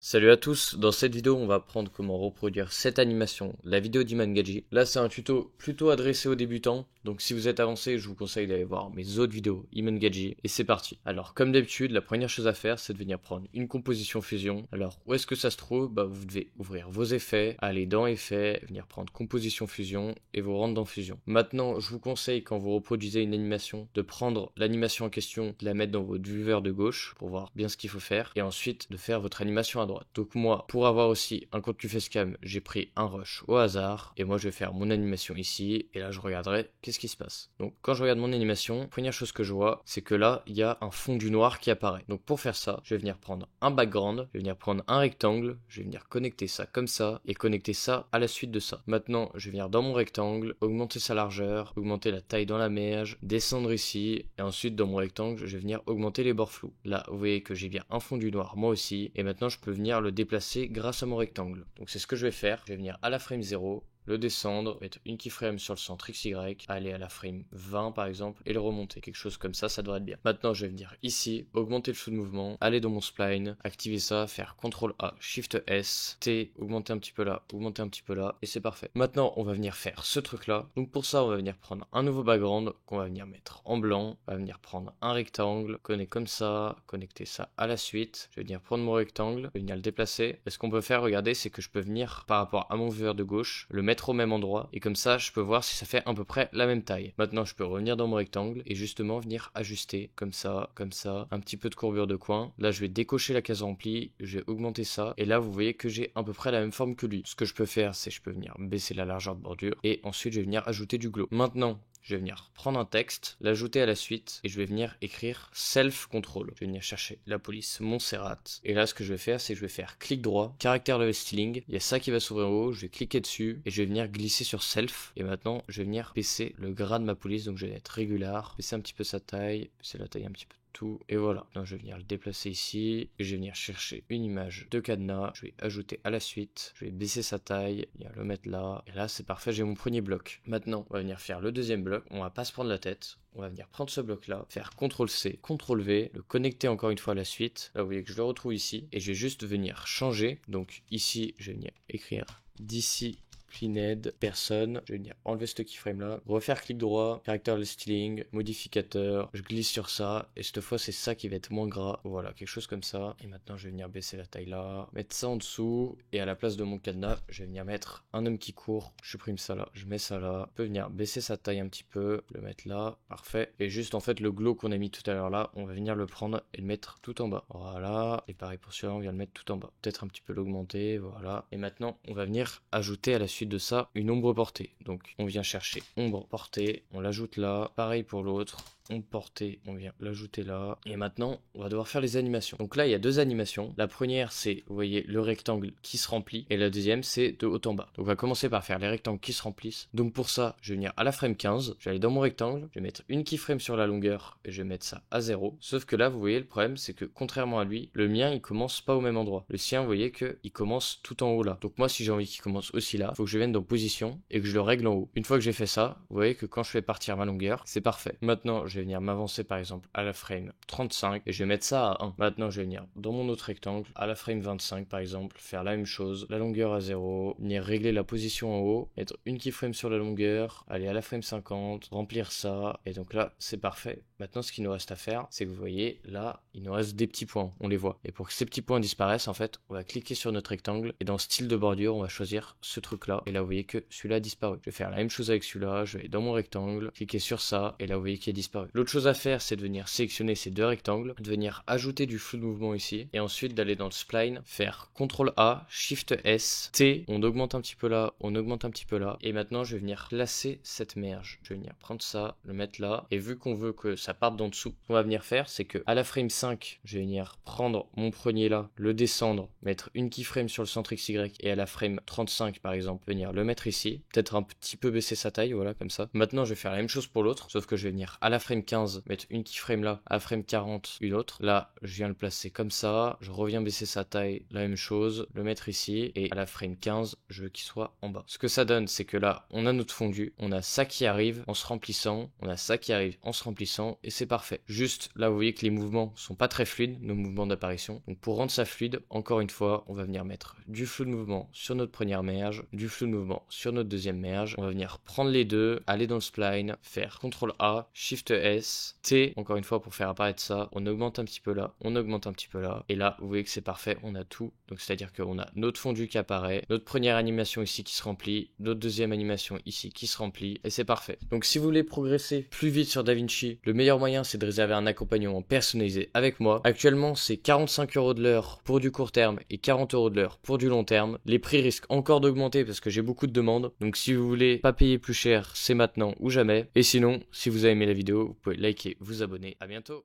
Salut à tous, dans cette vidéo on va apprendre comment reproduire cette animation, la vidéo d'Imangaji. Là c'est un tuto plutôt adressé aux débutants, donc si vous êtes avancé je vous conseille d'aller voir mes autres vidéos Imangaji, et c'est parti. Alors comme d'habitude, la première chose à faire c'est de venir prendre une composition fusion. Alors où est-ce que ça se trouve? Vous devez ouvrir vos effets, aller dans effets, venir prendre composition fusion et vous rendre dans fusion. Maintenant je vous conseille quand vous reproduisez une animation de prendre l'animation en question, de la mettre dans votre viewer de gauche pour voir bien ce qu'il faut faire, et ensuite de faire votre animation à droite. Donc moi, pour avoir aussi un contenu facecam, j'ai pris un rush au hasard, et moi je vais faire mon animation ici, et là je regarderai qu'est-ce qui se passe. Donc quand je regarde mon animation, première chose que je vois, c'est que là, il y a un fond du noir qui apparaît. Donc pour faire ça, je vais venir prendre un background, je vais venir prendre un rectangle, je vais venir connecter ça comme ça, et connecter ça à la suite de ça. Maintenant, je vais venir dans mon rectangle, augmenter sa largeur, augmenter la taille dans la merge, descendre ici, et ensuite dans mon rectangle, je vais venir augmenter les bords flous. Là, vous voyez que j'ai bien un fond du noir moi aussi, et maintenant je peux venir le déplacer grâce à mon rectangle. Donc c'est ce que je vais faire. Je vais venir à la frame 0, le descendre, mettre une keyframe sur le centre XY, aller à la frame 20 par exemple, et le remonter. Quelque chose comme ça devrait être bien. Maintenant, je vais venir ici, augmenter le flou de mouvement, aller dans mon spline, activer ça, faire CTRL A, SHIFT S, T, augmenter un petit peu là, augmenter un petit peu là, et c'est parfait. Maintenant, on va venir faire ce truc-là. Donc pour ça, on va venir prendre un nouveau background qu'on va venir mettre en blanc. On va venir prendre un rectangle, connecter comme ça, connecter ça à la suite. Je vais venir prendre mon rectangle, je vais venir le déplacer. Et ce qu'on peut faire, regardez, c'est que je peux venir, par rapport à mon viewer de gauche, le mettre au même endroit, et comme ça je peux voir si ça fait à peu près la même taille. Maintenant je peux revenir dans mon rectangle et justement venir ajuster comme ça, un petit peu de courbure de coin. Là je vais décocher la case remplie, je vais augmenter ça, et là vous voyez que j'ai à peu près la même forme que lui. Ce que je peux faire, c'est je peux venir baisser la largeur de bordure, et ensuite je vais venir ajouter du glow. Maintenant je vais venir prendre un texte, l'ajouter à la suite, et je vais venir écrire self-control. Je vais venir chercher la police Montserrat. Et là, ce que je vais faire, c'est que je vais faire clic droit, caractère level styling. Il y a ça qui va s'ouvrir en haut, je vais cliquer dessus, et je vais venir glisser sur self. Et maintenant, je vais venir baisser le gras de ma police, donc je vais être régular, baisser un petit peu sa taille, baisser la taille un petit peu. Tout, et voilà. Donc je vais venir le déplacer ici, et je vais venir chercher une image de cadenas, je vais ajouter à la suite, je vais baisser sa taille, et le mettre là, et là c'est parfait, j'ai mon premier bloc. Maintenant, on va venir faire le deuxième bloc, on va pas se prendre la tête, on va venir prendre ce bloc là, faire CTRL C, CTRL V, le connecter encore une fois à la suite, là vous voyez que je le retrouve ici, et je vais juste venir changer, donc ici je vais venir écrire d'ici Cleaned, personne, je vais venir enlever ce keyframe là, refaire clic droit, caractère styling, modificateur, je glisse sur ça, et cette fois c'est ça qui va être moins gras, voilà, quelque chose comme ça, et maintenant je vais venir baisser la taille là, mettre ça en dessous, et à la place de mon cadenas, je vais venir mettre un homme qui court, je supprime ça là, je mets ça là, je peux venir baisser sa taille un petit peu, le mettre là, parfait, et juste en fait le glow qu'on a mis tout à l'heure là, on va venir le prendre et le mettre tout en bas, voilà, et pareil pour celui-là, on vient le mettre tout en bas, peut-être un petit peu l'augmenter, voilà, et maintenant on va venir ajouter à la suite de ça une ombre portée. Donc on vient chercher ombre portée, on l'ajoute là, pareil pour l'autre, ombre portée, on vient l'ajouter là, et maintenant on va devoir faire les animations. Donc là il y a deux animations, la première c'est, vous voyez, le rectangle qui se remplit, et la deuxième c'est de haut en bas. Donc on va commencer par faire les rectangles qui se remplissent. Donc pour ça je vais venir à la frame 15, je vais aller dans mon rectangle, je vais mettre une keyframe sur la longueur, et je vais mettre ça à 0, sauf que là vous voyez le problème c'est que contrairement à lui, le mien il commence pas au même endroit. Le sien vous voyez que il commence tout en haut là. Donc moi si j'ai envie qu'il commence aussi là, il faut que je vienne dans position et que je le règle en haut. Une fois que j'ai fait ça, vous voyez que quand je fais partir ma longueur, c'est parfait. Maintenant, je vais venir m'avancer par exemple à la frame 35 et je vais mettre ça à 1. Maintenant, je vais venir dans mon autre rectangle, à la frame 25 par exemple, faire la même chose, la longueur à 0, venir régler la position en haut, mettre une keyframe sur la longueur, aller à la frame 50, remplir ça, et donc là, c'est parfait. Maintenant, ce qu'il nous reste à faire, c'est que vous voyez, là, il nous reste des petits points, on les voit. Et pour que ces petits points disparaissent, en fait, on va cliquer sur notre rectangle, et dans style de bordure, on va choisir ce truc-là, et là, vous voyez que celui-là a disparu. Je vais faire la même chose avec celui-là, je vais aller dans mon rectangle, cliquer sur ça, et là, vous voyez qu'il a disparu. L'autre chose à faire, c'est de venir sélectionner ces deux rectangles, de venir ajouter du flou de mouvement ici, et ensuite d'aller dans le spline, faire CTRL A, SHIFT S, T, on augmente un petit peu là, on augmente un petit peu là, et maintenant, je vais venir placer cette merge. Je vais venir prendre ça, le mettre là, et vu qu'on veut que ça parte d'en dessous, ce qu'on va venir faire, c'est que à la frame 5, je vais venir prendre mon premier là, le descendre, mettre une keyframe sur le centre XY, et à la frame 35 par exemple, venir le mettre ici, peut-être un petit peu baisser sa taille, voilà, comme ça. Maintenant, je vais faire la même chose pour l'autre, sauf que je vais venir à la frame frame 15, mettre une keyframe là, à frame 40, une autre. Là, je viens le placer comme ça, je reviens baisser sa taille, la même chose, le mettre ici, et à la frame 15, je veux qu'il soit en bas. Ce que ça donne, c'est que là, on a notre fondu, on a ça qui arrive en se remplissant, on a ça qui arrive en se remplissant, et c'est parfait. Juste, là, vous voyez que les mouvements sont pas très fluides, nos mouvements d'apparition. Donc pour rendre ça fluide, encore une fois, on va venir mettre du flou de mouvement sur notre première merge, du flou de mouvement sur notre deuxième merge. On va venir prendre les deux, aller dans le spline, faire CTRL A, SHIFT S, T, encore une fois pour faire apparaître ça. On augmente un petit peu là, on augmente un petit peu là. Et là, vous voyez que c'est parfait, on a tout. Donc c'est-à-dire qu'on a notre fondu qui apparaît, notre première animation ici qui se remplit, notre deuxième animation ici qui se remplit, et c'est parfait. Donc si vous voulez progresser plus vite sur DaVinci, le meilleur moyen c'est de réserver un accompagnement personnalisé avec moi. Actuellement, c'est 45 € de l'heure pour du court terme et 40 € de l'heure pour du long terme. Les prix risquent encore d'augmenter parce que j'ai beaucoup de demandes. Donc si vous voulez pas payer plus cher, c'est maintenant ou jamais. Et sinon, si vous avez aimé la vidéo, vous pouvez liker, vous abonner. À bientôt.